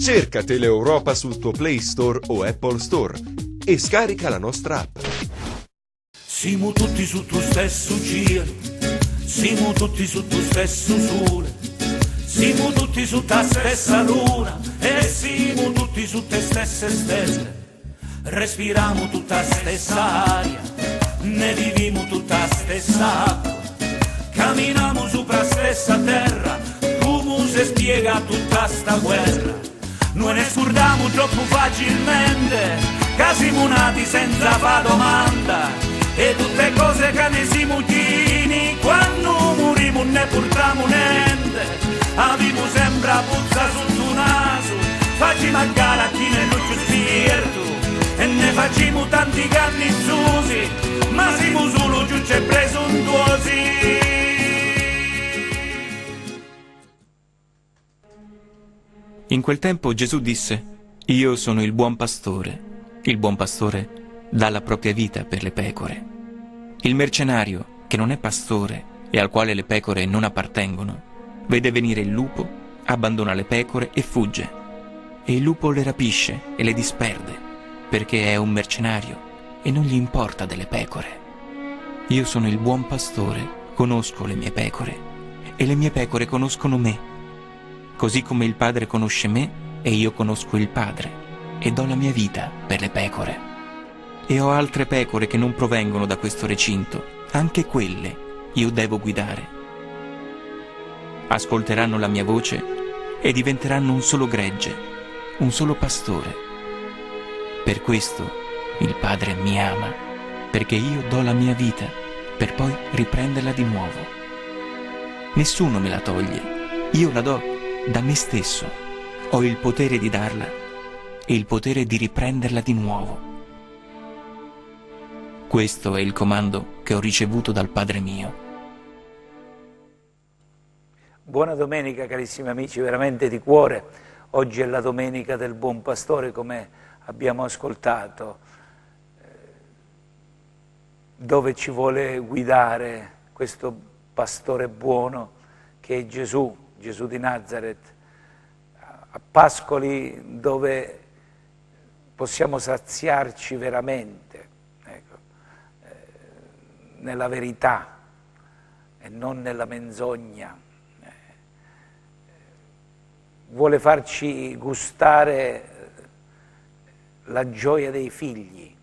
Cerca Teleeuropa sul tuo Play Store o Apple Store e scarica la nostra app. Siamo tutti su tu stesso cielo, siamo tutti su tu stesso sole, siamo tutti su ta stessa luna e siamo tutti su te stesse stelle. Respiriamo tutta stessa aria, ne viviamo tutta stessa acqua, camminiamo sopra stessa terra, come si spiega tutta sta guerra. Noi ne scordiamo troppo facilmente, che siamo nati senza fa domanda, e tutte cose che ne siamo chini, quando moriamo ne portiamo niente. Abbiamo sempre a puzza sotto il naso, facciamo a gara chi ne non ci spirito, e ne facciamo tanti cannizzosi, ma siamo solo giusti e presuntuosi. In quel tempo Gesù disse: Io sono il buon pastore dà la propria vita per le pecore. Il mercenario, che non è pastore e al quale le pecore non appartengono, vede venire il lupo, abbandona le pecore e fugge. E il lupo le rapisce e le disperde, perché è un mercenario e non gli importa delle pecore. Io sono il buon pastore, conosco le mie pecore, e le mie pecore conoscono me. Così come il Padre conosce me e io conosco il Padre, e do la mia vita per le pecore. E ho altre pecore che non provengono da questo recinto, anche quelle io devo guidare. Ascolteranno la mia voce e diventeranno un solo gregge, un solo pastore. Per questo il Padre mi ama, perché io do la mia vita per poi riprenderla di nuovo. Nessuno me la toglie, io la do da me stesso. Ho il potere di darla e il potere di riprenderla di nuovo. Questo è il comando che ho ricevuto dal Padre mio. Buona domenica carissimi amici, veramente di cuore. Oggi è la domenica del buon pastore, come abbiamo ascoltato, dove ci vuole guidare questo pastore buono che è Gesù di Nazareth, a pascoli dove possiamo saziarci veramente, ecco, nella verità e non nella menzogna. Vuole farci gustare la gioia dei figli,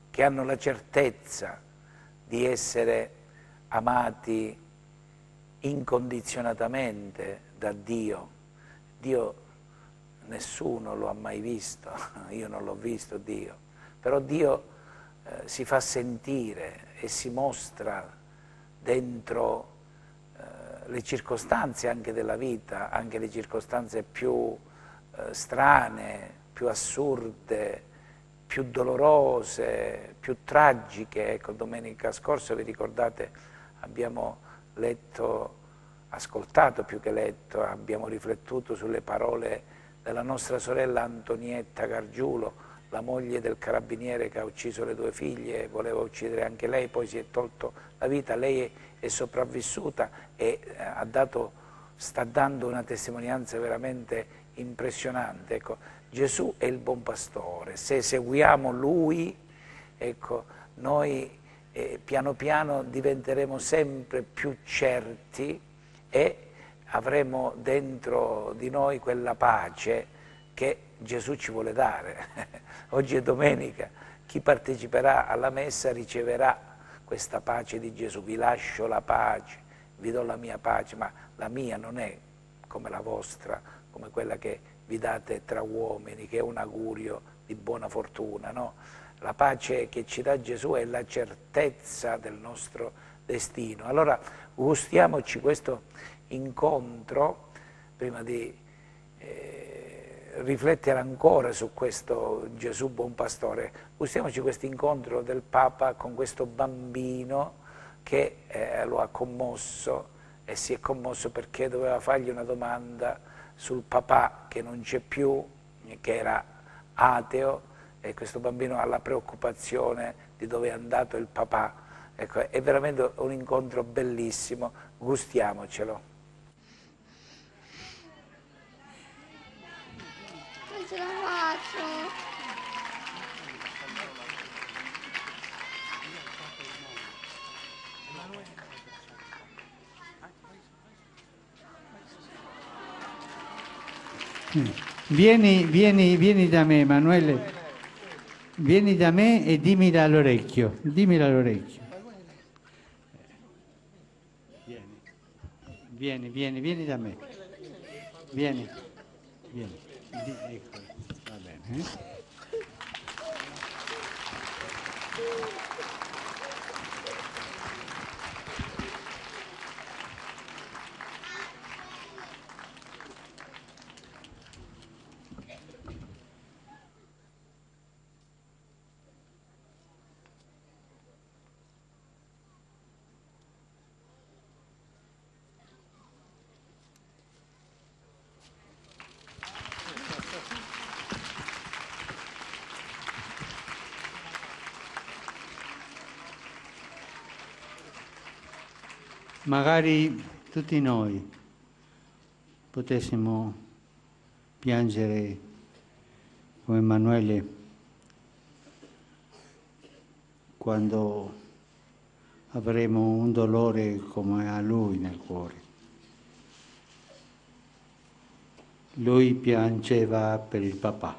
che hanno la certezza di essere amati incondizionatamente da Dio. Dio nessuno lo ha mai visto, io non l'ho visto Dio, però Dio si fa sentire e si mostra dentro le circostanze anche della vita, anche le circostanze più strane, più assurde, più dolorose, più tragiche. Ecco, domenica scorsa, vi ricordate, abbiamo letto, ascoltato più che letto, abbiamo riflettuto sulle parole della nostra sorella Antonietta Gargiulo, la moglie del carabiniere che ha ucciso le 2 figlie, voleva uccidere anche lei, poi si è tolto la vita. Lei è sopravvissuta e sta dando una testimonianza veramente impressionante. Ecco, Gesù è il buon pastore, se seguiamo Lui, ecco, noi piano piano diventeremo sempre più certi e avremo dentro di noi quella pace che Gesù ci vuole dare. Oggi è domenica, chi parteciperà alla messa riceverà questa pace di Gesù. Vi lascio la pace, vi do la mia pace, ma la mia non è come la vostra, come quella che vi date tra uomini, che è un augurio di buona fortuna, no? La pace che ci dà Gesù è la certezza del nostro destino. Allora gustiamoci questo incontro, prima di riflettere ancora su questo Gesù buon pastore, gustiamoci questo incontro del Papa con questo bambino che lo ha commosso, e si è commosso perché doveva fargli una domanda sul papà che non c'è più, che era ateo, e questo bambino ha la preoccupazione di dove è andato il papà. Ecco, è veramente un incontro bellissimo, gustiamocelo. Vieni da me, Emanuele. Vieni da me e dimmi all'orecchio. Dimmila all'orecchio. Vieni da me. Vieni. Ecco, va bene. Magari tutti noi potessimo piangere come Emanuele quando avremo un dolore come ha lui nel cuore. Lui piangeva per il papà.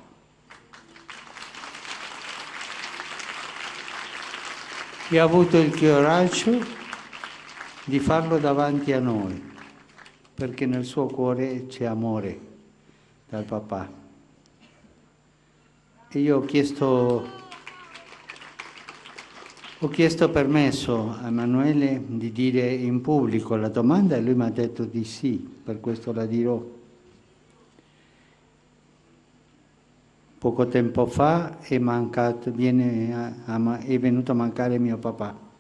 E ha avuto il coraggio di farlo davanti a noi, perché nel suo cuore c'è amore dal papà. E io ho chiesto permesso a Emanuele di dire in pubblico la domanda e lui mi ha detto di sì, per questo la dirò. Poco tempo fa è venuto a mancare mio papà.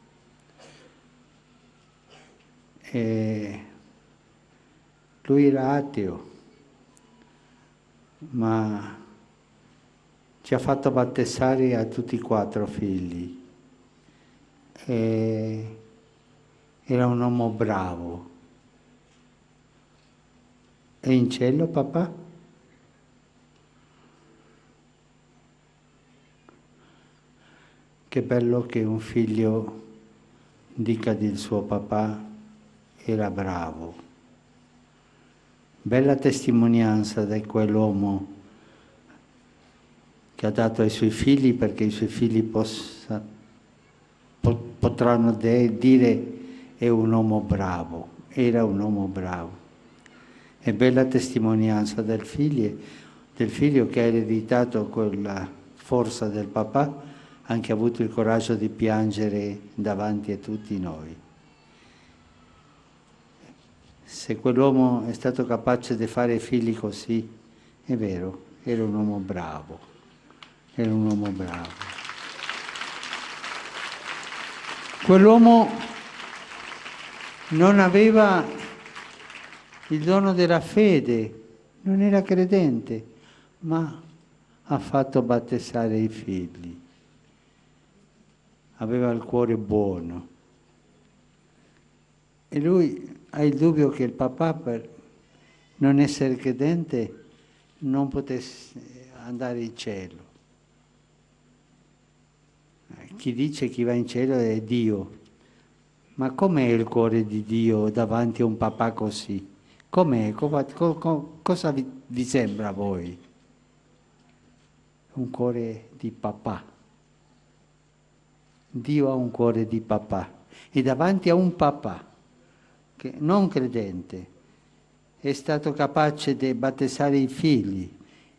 Lui era ateo, ma ci ha fatto battezzare a tutti e 4 figli. Era un uomo bravo. È in cielo, papà? Che bello che un figlio dica del suo papà era bravo. Bella testimonianza di quell'uomo che ha dato ai suoi figli, perché i suoi figli potranno dire è un uomo bravo, era un uomo bravo. E bella testimonianza del figlio che ha ereditato quella forza del papà, anche ha avuto il coraggio di piangere davanti a tutti noi. Se quell'uomo è stato capace di fare figli così, è vero, era un uomo bravo. Era un uomo bravo. Quell'uomo non aveva il dono della fede, non era credente, ma ha fatto battezzare i figli. Aveva il cuore buono. E lui ha il dubbio che il papà, per non essere credente, non potesse andare in cielo. Chi dice che va in cielo è Dio. Ma com'è il cuore di Dio davanti a un papà così? Com'è? Cosa vi sembra a voi? Un cuore di papà. Dio ha un cuore di papà. E davanti a un papà che non credente è stato capace di battezzare i figli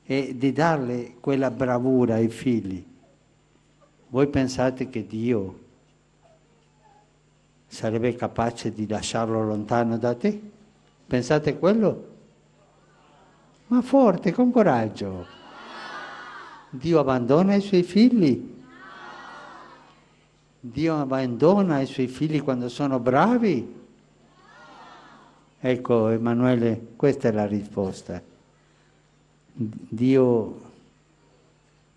e di darle quella bravura ai figli. Voi pensate che Dio sarebbe capace di lasciarlo lontano da te? Pensate quello? Ma forte, con coraggio. Dio abbandona i suoi figli? Dio abbandona i suoi figli quando sono bravi? Ecco, Emanuele, questa è la risposta. Dio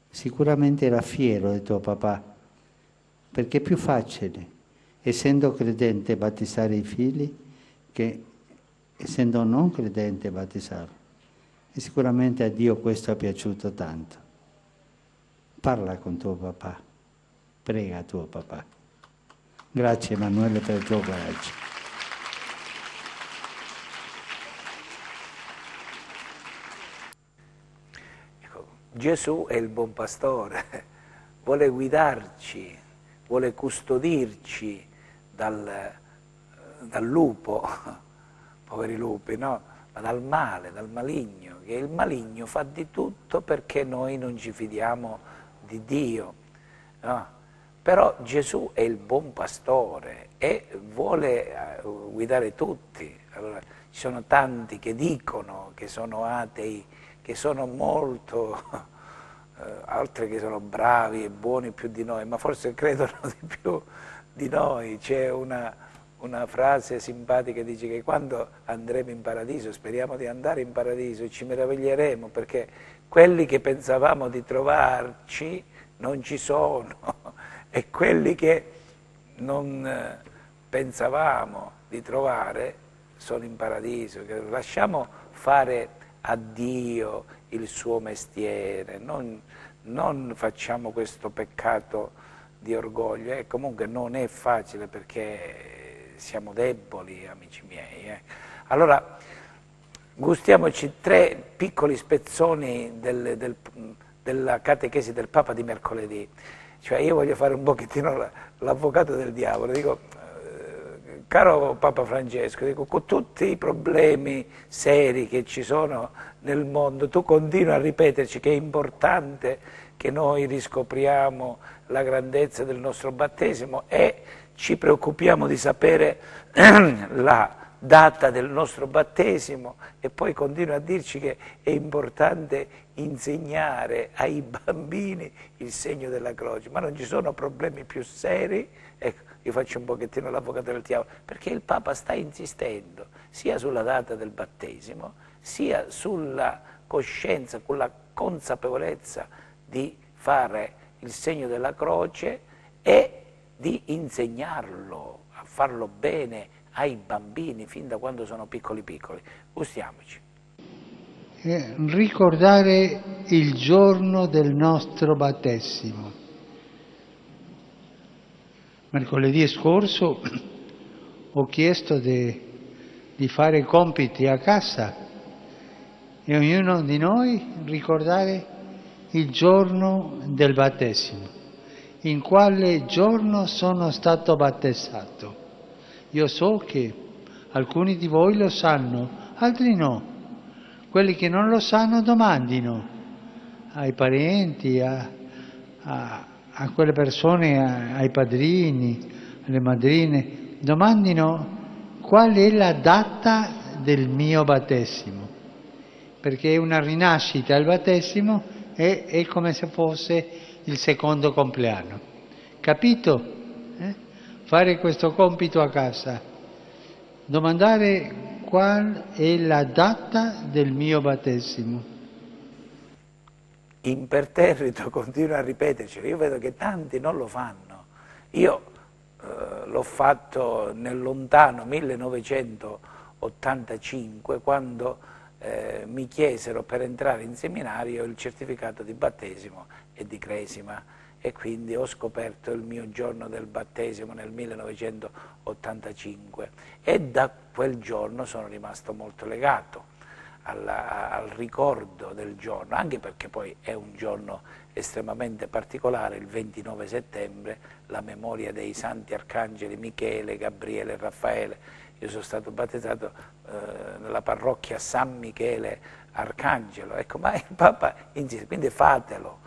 sicuramente era fiero di tuo papà, perché è più facile, essendo credente, battezzare i figli, che essendo non credente battezzarli. E sicuramente a Dio questo è piaciuto tanto. Parla con tuo papà, prega tuo papà. Grazie Emanuele per il tuo coraggio. Gesù è il buon pastore, vuole guidarci, vuole custodirci dal lupo, poveri lupi, no? Ma dal male, dal maligno, che il maligno fa di tutto perché noi non ci fidiamo di Dio, no? Però Gesù è il buon pastore e vuole guidare tutti. Allora, ci sono tanti che dicono che sono atei, che sono molto, altri che sono bravi e buoni più di noi, ma forse credono di più di noi. C'è una frase simpatica che dice che quando andremo in paradiso, speriamo di andare in paradiso, ci meraviglieremo perché quelli che pensavamo di trovarci non ci sono e quelli che non pensavamo di trovare sono in paradiso. Lasciamo fare a Dio il suo mestiere, non facciamo questo peccato di orgoglio. E comunque non è facile perché siamo deboli, amici miei. Allora, gustiamoci 3 piccoli spezzoni della catechesi del Papa di mercoledì. Cioè io voglio fare un pochettino l'avvocato del diavolo, dico, caro Papa Francesco, dico, con tutti i problemi seri che ci sono nel mondo, tu continui a ripeterci che è importante che noi riscopriamo la grandezza del nostro battesimo e ci preoccupiamo di sapere la data del nostro battesimo e poi continua a dirci che è importante insegnare ai bambini il segno della croce, ma non ci sono problemi più seri? Ecco, io faccio un pochettino l'avvocato del diavolo, perché il Papa sta insistendo sia sulla data del battesimo, sia sulla coscienza, con la consapevolezza di fare il segno della croce e di insegnarlo, a farlo bene ai bambini fin da quando sono piccoli. Gustiamoci. Ricordare il giorno del nostro battesimo. Mercoledì scorso ho chiesto di fare i compiti a casa e ognuno di noi ricordare il giorno del battesimo, in quale giorno sono stato battezzato. Io so che alcuni di voi lo sanno, altri no. Quelli che non lo sanno domandino ai parenti, a quelle persone, ai padrini, alle madrine, domandino qual è la data del mio battesimo, perché è una rinascita il battesimo e è come se fosse il secondo compleanno. Capito? Fare questo compito a casa, domandare qual è la data del mio battesimo. Imperterrito continua a ripetercelo, io vedo che tanti non lo fanno. Io l'ho fatto nel lontano 1985 quando mi chiesero per entrare in seminario il certificato di battesimo e di cresima e quindi ho scoperto il mio giorno del battesimo nel 1985 e da quel giorno sono rimasto molto legato al ricordo del giorno, anche perché poi è un giorno estremamente particolare, il 29 settembre, la memoria dei santi arcangeli Michele, Gabriele e Raffaele. Io sono stato battezzato nella parrocchia San Michele Arcangelo, ecco, ma il Papa insiste, quindi fatelo,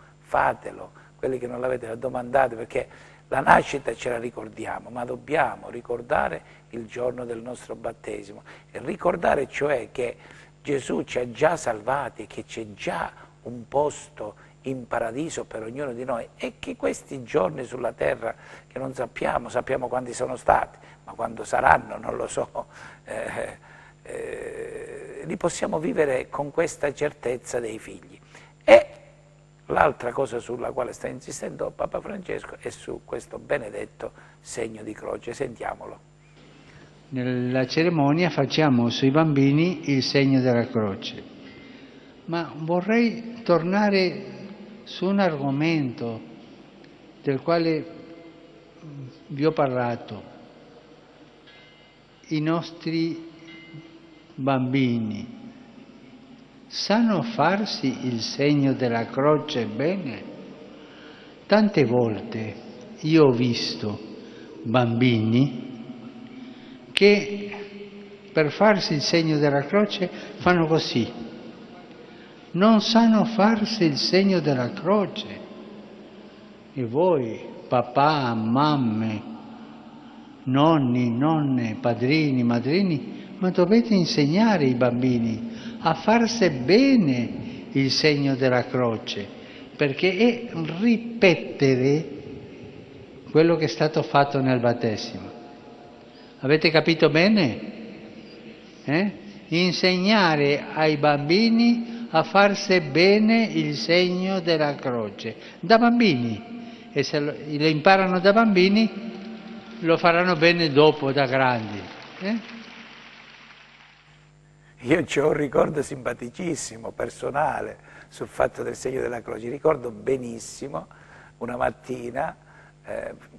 quelli che non l'avete domandate, perché la nascita ce la ricordiamo, ma dobbiamo ricordare il giorno del nostro battesimo, e ricordare cioè che Gesù ci ha già salvati, che c'è già un posto in paradiso per ognuno di noi e che questi giorni sulla terra che non sappiamo quanti sono stati, ma quando saranno non lo so, li possiamo vivere con questa certezza dei figli. E l'altra cosa sulla quale sta insistendo Papa Francesco è su questo benedetto segno di croce. Sentiamolo. Nella cerimonia facciamo sui bambini il segno della croce, ma vorrei tornare su un argomento del quale vi ho parlato. I nostri bambini sanno farsi il segno della croce bene? Tante volte io ho visto bambini che per farsi il segno della croce fanno così. Non sanno farsi il segno della croce. E voi, papà, mamme, nonni, nonne, padrini, madrini, ma dovete insegnare ai bambini a farsi bene il segno della croce, perché è ripetere quello che è stato fatto nel battesimo. Avete capito bene? Insegnare ai bambini a farsi bene il segno della croce, da bambini, e se lo imparano da bambini lo faranno bene dopo, da grandi. Io ho un ricordo simpaticissimo, personale, sul fatto del segno della croce. Ricordo benissimo una mattina,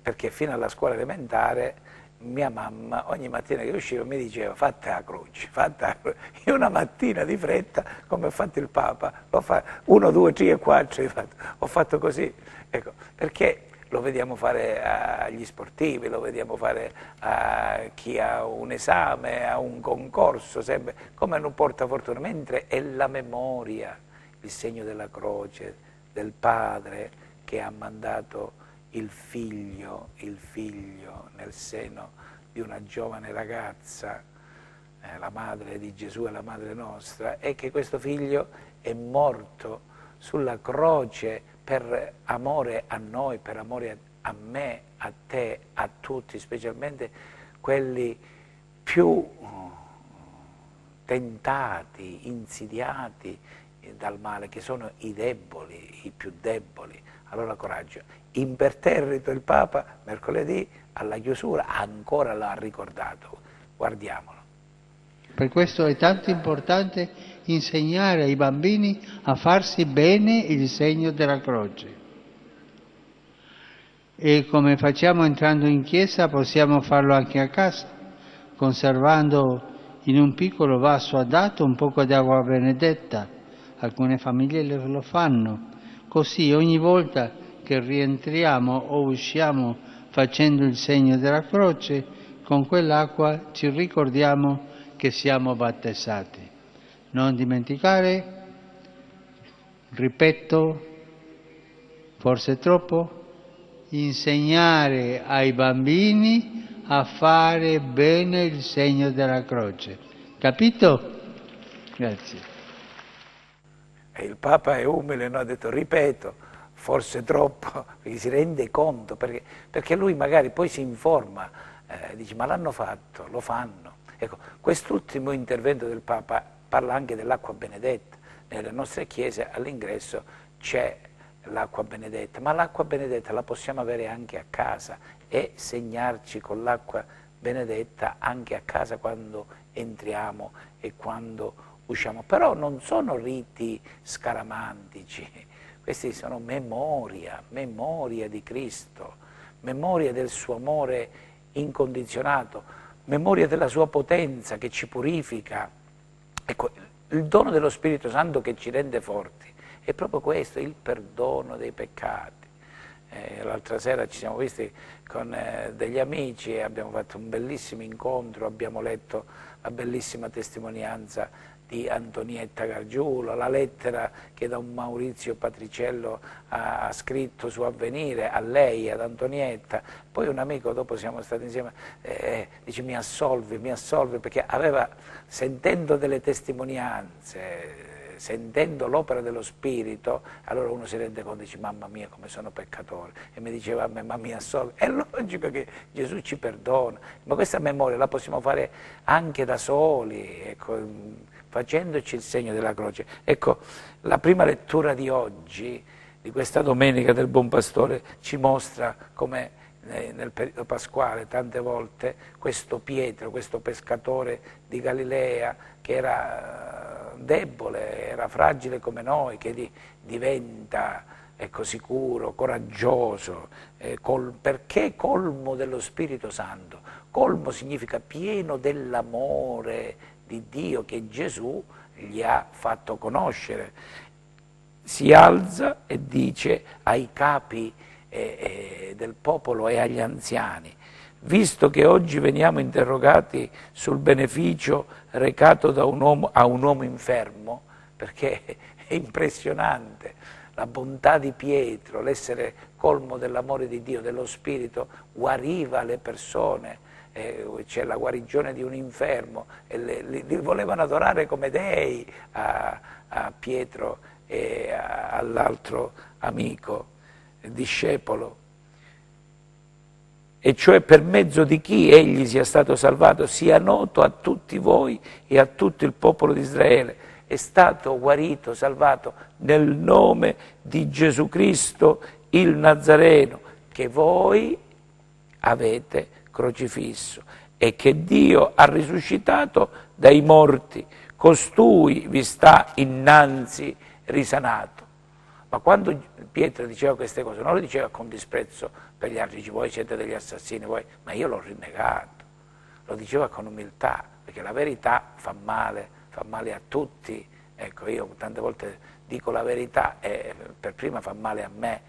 perché fino alla scuola elementare mia mamma ogni mattina che usciva mi diceva fatta la croce, fatta la croce. Io una mattina di fretta, come ha fatto il Papa, l'ho fatto 1, 2, 3 e 4, ho fatto così, ecco, perché lo vediamo fare agli sportivi, lo vediamo fare a chi ha un esame, a un concorso, sempre come un portafortuna, mentre è la memoria, il segno della croce, del padre che ha mandato il figlio nel seno di una giovane ragazza, la madre di Gesù e la madre nostra, e che questo figlio è morto sulla croce per amore a noi, per amore a me, a te, a tutti, specialmente quelli più tentati, insidiati dal male, che sono i deboli, i più deboli. Allora coraggio. Imperterrito il Papa, mercoledì, alla chiusura, ancora l'ha ricordato. Guardiamolo. Per questo è tanto importante insegnare ai bambini a farsi bene il segno della croce. E come facciamo entrando in chiesa, possiamo farlo anche a casa, conservando in un piccolo vaso adatto un poco di acqua benedetta. Alcune famiglie lo fanno. Così ogni volta che rientriamo o usciamo facendo il segno della croce, con quell'acqua ci ricordiamo che siamo battezzati. Non dimenticare, ripeto, forse troppo, insegnare ai bambini a fare bene il segno della croce. Capito? Grazie. E il Papa è umile, no? Ha detto, ripeto, forse troppo, perché si rende conto, perché lui magari poi si informa, dice ma l'hanno fatto, lo fanno. Ecco, quest'ultimo intervento del Papa parla anche dell'acqua benedetta. Nelle nostre chiese all'ingresso c'è l'acqua benedetta, ma l'acqua benedetta la possiamo avere anche a casa e segnarci con l'acqua benedetta anche a casa quando entriamo e quando usciamo. Però non sono riti scaramantici, questi sono memoria di Cristo, memoria del suo amore incondizionato, memoria della sua potenza che ci purifica. Ecco, il dono dello Spirito Santo che ci rende forti è proprio questo, il perdono dei peccati. L'altra sera ci siamo visti con degli amici e abbiamo fatto un bellissimo incontro, abbiamo letto la bellissima testimonianza di Antonietta Gargiulo, la lettera che Don Maurizio Patriciello ha scritto su Avvenire a lei, ad Antonietta. Poi un amico, dopo siamo stati insieme, dice mi assolvi, perché aveva, sentendo delle testimonianze, sentendo l'opera dello Spirito, allora uno si rende conto e dice mamma mia come sono peccatore, e mi diceva a me ma mi assolve. È logico che Gesù ci perdona, ma questa memoria la possiamo fare anche da soli, ecco, facendoci il segno della croce. Ecco, la prima lettura di oggi, di questa domenica del Buon Pastore, ci mostra come nel periodo pasquale tante volte questo Pietro, questo pescatore di Galilea, che era debole, era fragile come noi, che diventa, ecco, sicuro, coraggioso, perché colmo dello Spirito Santo. Colmo significa pieno dell'amore di Dio che Gesù gli ha fatto conoscere. Si alza e dice ai capi del popolo e agli anziani: visto che oggi veniamo interrogati sul beneficio recato da un uomo a un uomo infermo, perché è impressionante la bontà di Pietro, l'essere colmo dell'amore di Dio, dello Spirito, guariva le persone, c'è la guarigione di un infermo, e li volevano adorare come dei a Pietro e all'altro amico, discepolo. E cioè per mezzo di chi egli sia stato salvato, sia noto a tutti voi e a tutto il popolo di Israele. È stato guarito, salvato nel nome di Gesù Cristo, il Nazareno, che voi avete crocifisso e che Dio ha risuscitato dai morti. Costui vi sta innanzi risanato. Ma quando Pietro diceva queste cose, non lo diceva con disprezzo per gli altri, dice: voi siete degli assassini, voi, ma io l'ho rinnegato. Lo diceva con umiltà, perché la verità fa male a tutti. Ecco, io tante volte dico la verità e per prima fa male a me,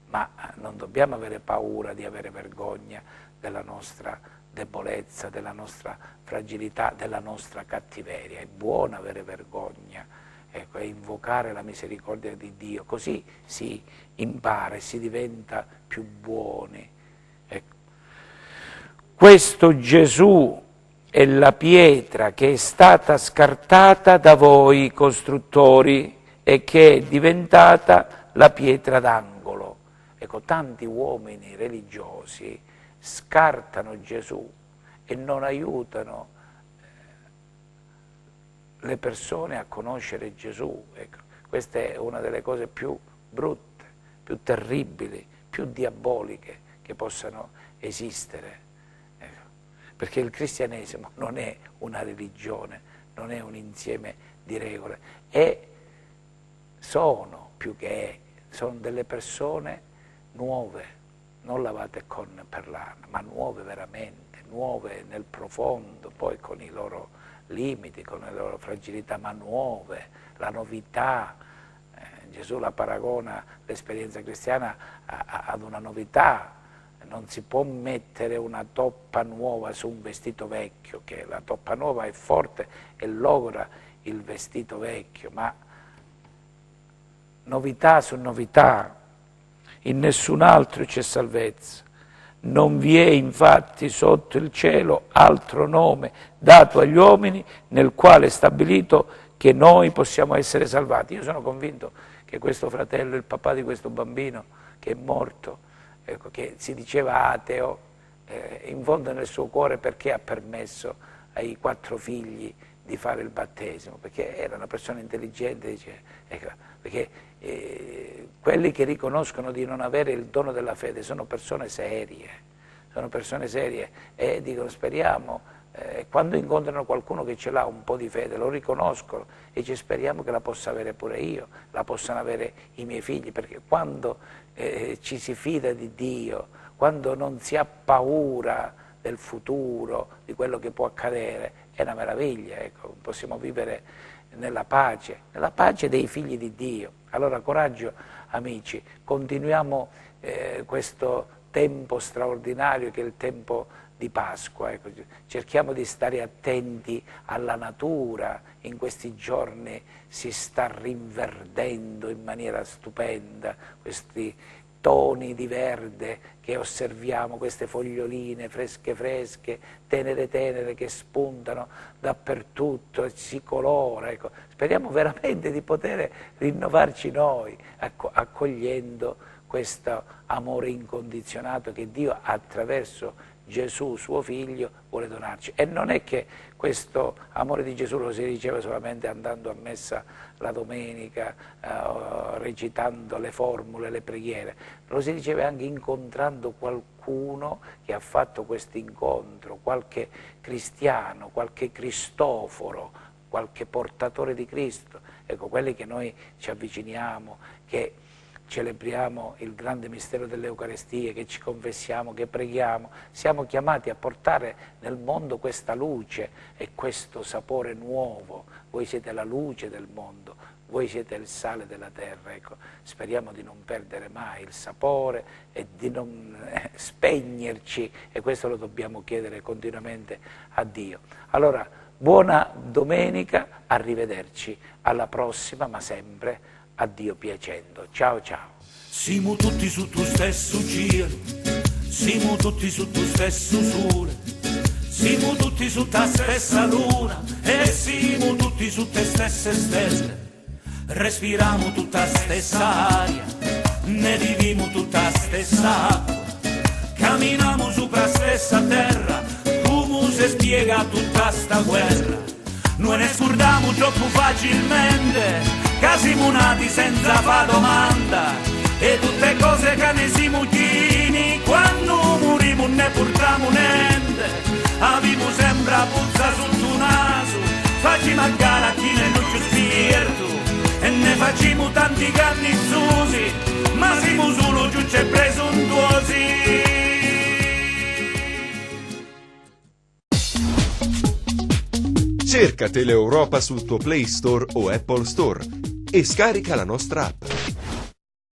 ma non dobbiamo avere paura di avere vergogna della nostra debolezza, della nostra fragilità, della nostra cattiveria. È buono avere vergogna, ecco, e invocare la misericordia di Dio, così si impara e si diventa più buoni. Ecco. Questo Gesù è la pietra che è stata scartata da voi costruttori e che è diventata la pietra d'angolo. Ecco, tanti uomini religiosi scartano Gesù e non aiutano le persone a conoscere Gesù. Ecco, questa è una delle cose più brutte, più terribili, più diaboliche che possano esistere. Ecco, perché il cristianesimo non è una religione, non è un insieme di regole, sono delle persone nuove, non lavate per l'anno, ma nuove veramente, nuove nel profondo, poi con i loro limiti, con le loro fragilità, ma nuove, la novità. Gesù la paragona, l'esperienza cristiana, ad una novità. Non si può mettere una toppa nuova su un vestito vecchio, che la toppa nuova è forte e logora il vestito vecchio, ma novità su novità. In nessun altro c'è salvezza. Non vi è infatti sotto il cielo altro nome dato agli uomini nel quale è stabilito che noi possiamo essere salvati. Io sono convinto che questo fratello, il papà di questo bambino che è morto, ecco, che si diceva ateo, in fondo nel suo cuore perché ha permesso ai 4 figli di fare il battesimo? Perché era una persona intelligente, dice, ecco, perché quelli che riconoscono di non avere il dono della fede sono persone serie e dicono: speriamo, quando incontrano qualcuno che ce l'ha un po' di fede, lo riconoscono e dice: speriamo che la possa avere pure io, la possano avere i miei figli, perché quando ci si fida di Dio, quando non si ha paura del futuro, di quello che può accadere, è una meraviglia, ecco, possiamo vivere nella pace dei figli di Dio. Allora coraggio amici, continuiamo questo tempo straordinario che è il tempo di Pasqua, ecco. Cerchiamo di stare attenti alla natura, in questi giorni si sta rinverdendo in maniera stupenda, questi toni di verde che osserviamo, queste foglioline fresche, tenere che spuntano dappertutto e si colora. Ecco. Speriamo veramente di poter rinnovarci noi, accogliendo questo amore incondizionato che Dio attraverso Gesù, suo figlio, vuole donarci. E non è che questo amore di Gesù lo si riceve solamente andando a messa la domenica, recitando le formule, le preghiere, lo si riceve anche incontrando qualcuno che ha fatto questo incontro, qualche cristiano, qualche Cristoforo, qualche portatore di Cristo, ecco, quelli che noi ci avviciniamo, che celebriamo il grande mistero dell'Eucaristia, che ci confessiamo, che preghiamo, siamo chiamati a portare nel mondo questa luce e questo sapore nuovo. Voi siete la luce del mondo, voi siete il sale della terra. Ecco, speriamo di non perdere mai il sapore e di non spegnerci, e questo lo dobbiamo chiedere continuamente a Dio. Allora, buona domenica, arrivederci, alla prossima, ma sempre a Dio piacendo. Ciao ciao. Siamo tutti su tu stesso cielo, siamo tutti su tu stesso sole, siamo tutti su ta stessa luna e siamo tutti su te stesse stelle. Respiriamo tutta stessa aria, ne viviamo tutta stessa acqua, camminiamo sopra stessa terra, come si spiega tutta sta guerra. Noi ne scordiamo troppo facilmente, che siamo nati senza fa domanda, e tutte cose che ne siamo chini, quando moriamo ne portiamo niente. Abbiamo sempre a puzza sotto il naso, facciamo a gara a chi nel nostro spirito, e ne facciamo tanti cannizzosi, ma siamo solo giusti e presuntuosi. Cerca Teleeuropa sul tuo Play Store o Apple Store e scarica la nostra app.